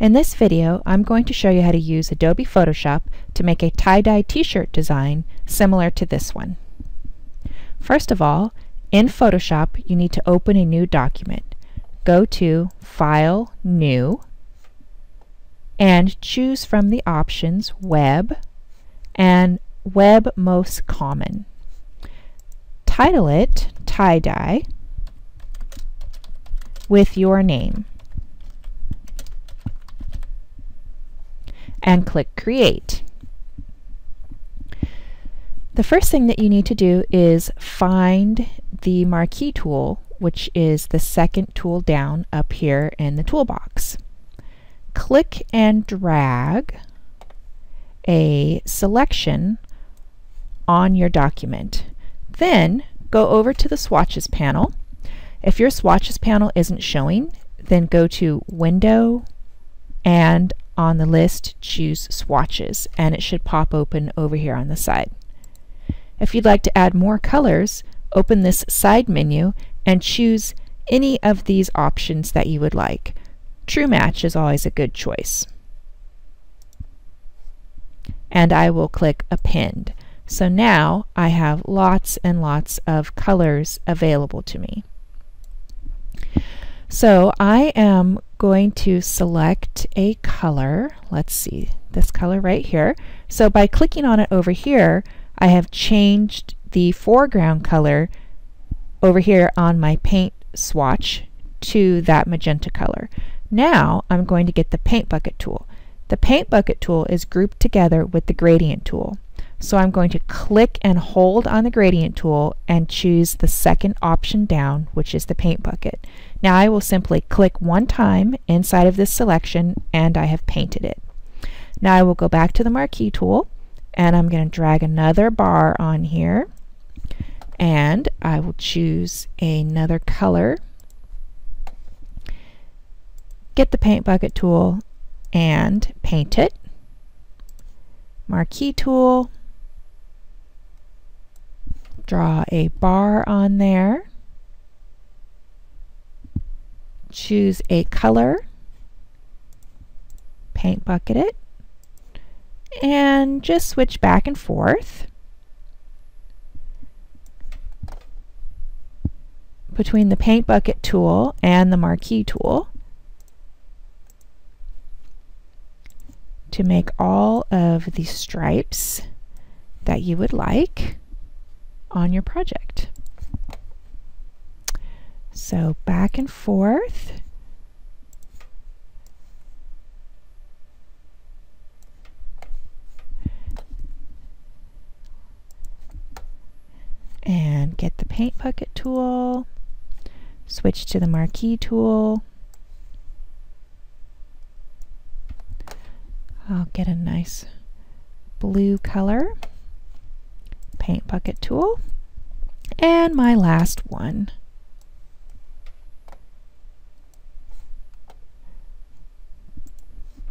In this video, I'm going to show you how to use Adobe Photoshop to make a tie-dye t-shirt design similar to this one. First of all, in Photoshop, you need to open a new document. Go to File, New, and choose from the options Web and Web Most Common. Title it Tie-Dye with your name. And click Create. The first thing that you need to do is find the marquee tool, which is the second tool down up here in the toolbox. Click and drag a selection on your document. Then go over to the swatches panel. If your swatches panel isn't showing, then go to Window and on the list choose Swatches, and it should pop open over here on the side. If you'd like to add more colors, open this side menu and choose any of these options that you would like. True Match is always a good choice. And I will click Append. So now I have lots and lots of colors available to me. So I am going to select a color. Let's see, this color right here. So by clicking on it over here, I have changed the foreground color over here on my paint swatch to that magenta color. Now I'm going to get the paint bucket tool. The paint bucket tool is grouped together with the gradient tool. So I'm going to click and hold on the gradient tool and choose the second option down, which is the paint bucket. Now I will simply click one time inside of this selection and I have painted it. Now I will go back to the marquee tool and I'm going to drag another bar on here and I will choose another color. Get the paint bucket tool and paint it. Marquee tool. Draw a bar on there. Choose a color. Paint bucket it. And just switch back and forth between the paint bucket tool and the marquee tool to make all of the stripes that you would like on your project. So back and forth. And get the paint bucket tool, switch to the marquee tool. I'll get a nice blue color, paint bucket tool, and my last one.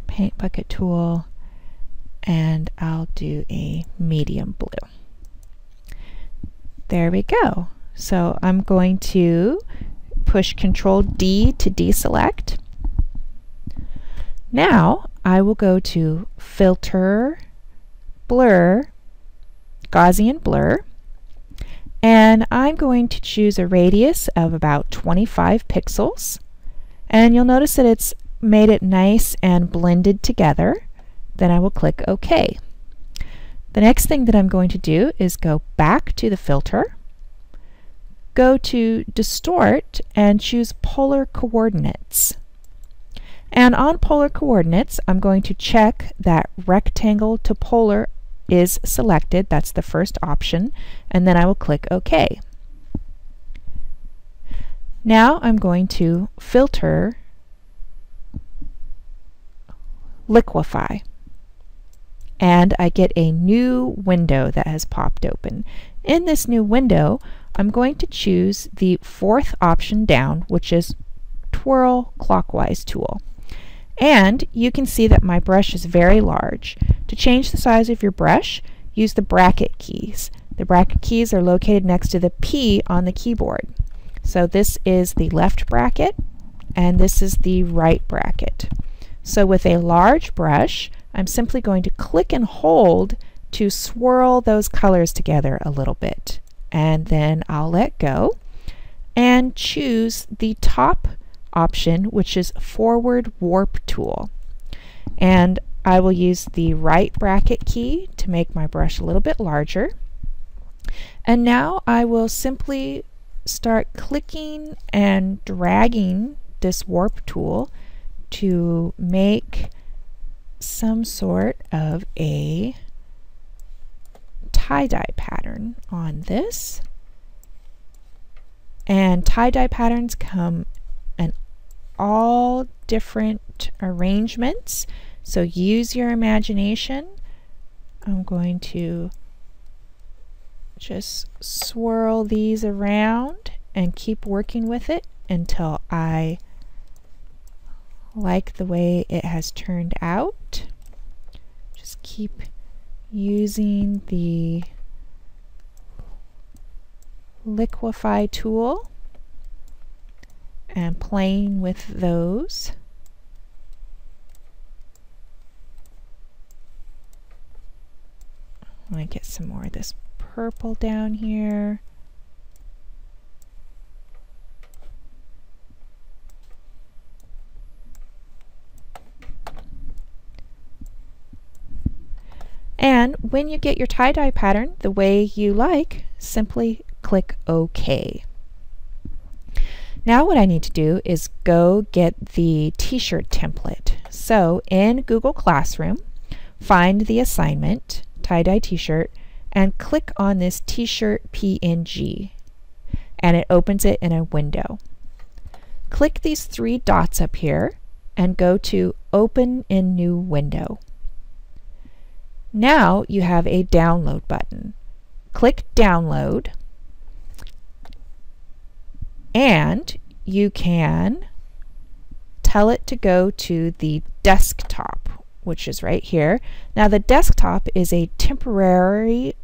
Paint bucket tool, and I'll do a medium blue. There we go. So I'm going to push Control D to deselect. Now I will go to Filter, Blur, Gaussian Blur, and I'm going to choose a radius of about 25 pixels, and you'll notice that it's made it nice and blended together. Then I will click OK. The next thing that I'm going to do is go back to the filter, go to Distort and choose Polar Coordinates. And on Polar Coordinates, I'm going to check that Rectangle to Polar is selected. That's the first option, and then I will click OK. Now I'm going to filter Liquify, and I get a new window that has popped open. In this new window, I'm going to choose the fourth option down, which is Twirl Clockwise tool. And you can see that my brush is very large. To change the size of your brush, use the bracket keys. The bracket keys are located next to the P on the keyboard. So this is the left bracket and this is the right bracket. So with a large brush, I'm simply going to click and hold to swirl those colors together a little bit. And then I'll let go and choose the top option, which is Forward Warp Tool. And I will use the right bracket key to make my brush a little bit larger. And now I will simply start clicking and dragging this warp tool to make some sort of a tie-dye pattern on this. And tie-dye patterns come in all different arrangements, so use your imagination. I'm going to just swirl these around and keep working with it until I like the way it has turned out. Just keep using the liquify tool and playing with those. I'm going to get some more of this purple down here. And when you get your tie-dye pattern the way you like, simply click OK. Now what I need to do is go get the t-shirt template. So in Google Classroom, find the assignment, tie-dye t-shirt, and click on this t-shirt PNG, and it opens it in a window. Click these three dots up here and go to Open in New Window. Now you have a download button. Click Download, and you can tell it to go to the desktop, which is right here. Now the desktop is a temporary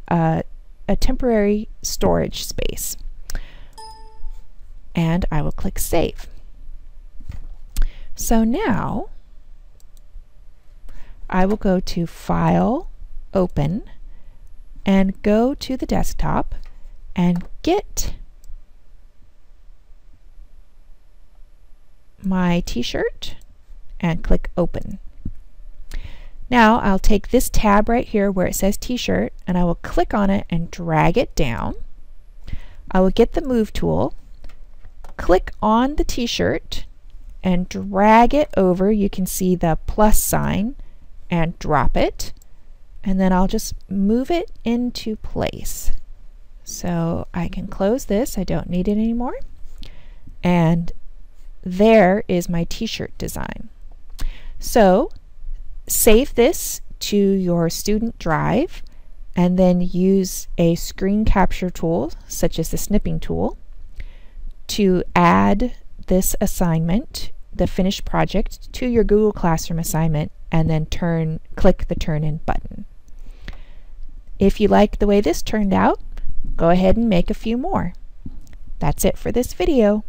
storage space. And I will click Save. So now I will go to File, Open, and go to the desktop and get my t-shirt and click Open. Now I'll take this tab right here where it says t-shirt, and I will click on it and drag it down. I will get the move tool, click on the t-shirt and drag it over. You can see the plus sign, and drop it, and then I'll just move it into place. So I can close this, I don't need it anymore, and there is my t-shirt design. So save this to your student drive and then use a screen capture tool such as the snipping tool to add this assignment, the finished project, to your Google Classroom assignment, and then click the Turn In button. If you like the way this turned out, go ahead and make a few more. That's it for this video.